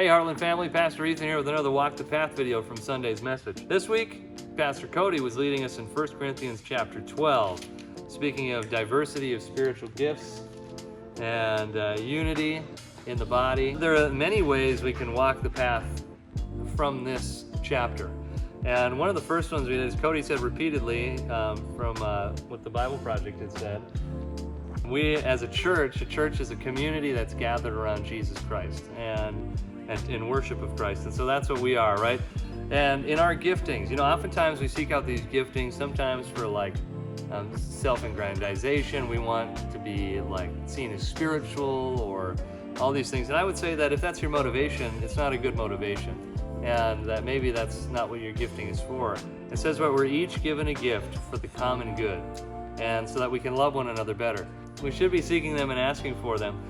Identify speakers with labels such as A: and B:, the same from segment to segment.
A: Hey Heartland family, Pastor Ethan here with another Walk the Path video from Sunday's message. This week, Pastor Cody was leading us in 1 Corinthians chapter 12, speaking of diversity of spiritual gifts and unity in the body. There are many ways we can walk the path from this chapter. And one of the first ones we did, as Cody said repeatedly from what the Bible Project had said, we as a church is a community that's gathered around Jesus Christ and in worship of Christ. And so that's what we are, right? And in our giftings, oftentimes we seek out these giftings, sometimes for self-aggrandization. We want to be seen as spiritual or all these things. And I would say that if that's your motivation, it's not a good motivation. And that maybe that's not what your gifting is for. It says that we're each given a gift for the common good, and so that we can love one another better. We should be seeking them and asking for them,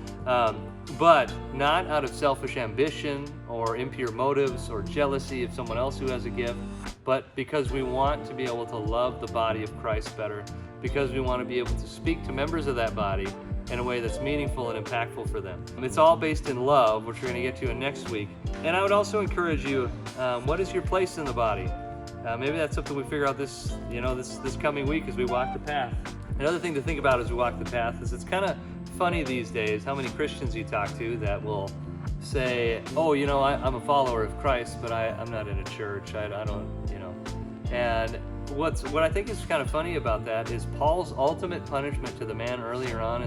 A: but not out of selfish ambition or impure motives or jealousy of someone else who has a gift, but because we want to be able to love the body of Christ better, because we want to be able to speak to members of that body in a way that's meaningful and impactful for them. It's all based in love, which we're going to get to in next week. And I would also encourage you, what is your place in the body? Maybe that's something we figure out this coming week as we walk the path. Another thing to think about as we walk the path is it's kind of funny these days how many Christians you talk to that will say, oh, I'm a follower of Christ, but I'm not in a church. I don't. And what I think is kind of funny about that is Paul's ultimate punishment to the man earlier on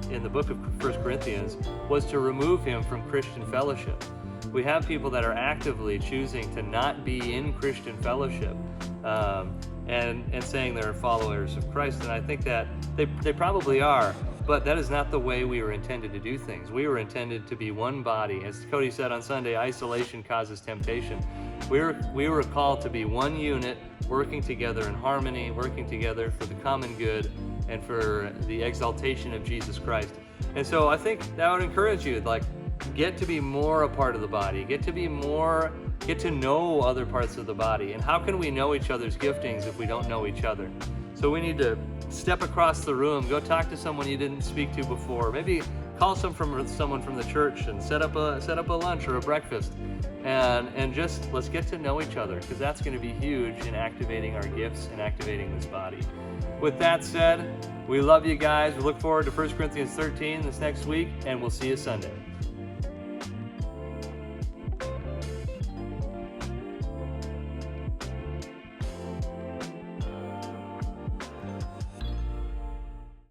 A: in the book of 1 Corinthians was to remove him from Christian fellowship. We have people that are actively choosing to not be in Christian fellowship and saying they're followers of Christ, and I think that they probably are, but that is not the way we were intended to do things. We were intended to be one body. As Cody said on Sunday, isolation causes temptation. We were called to be one unit, working together in harmony, working together for the common good and for the exaltation of Jesus Christ. And so I think that would encourage you, get to be more a part of the body, get to know other parts of the body. And how can we know each other's giftings if we don't know each other? So we need to step across the room, go talk to someone you didn't speak to before, maybe call someone from the church and set up a lunch or a breakfast, and just let's get to know each other, because that's going to be huge in activating our gifts and activating this body. With that said, we love you guys. We look forward to 1 Corinthians 13 this next week, and we'll see you Sunday.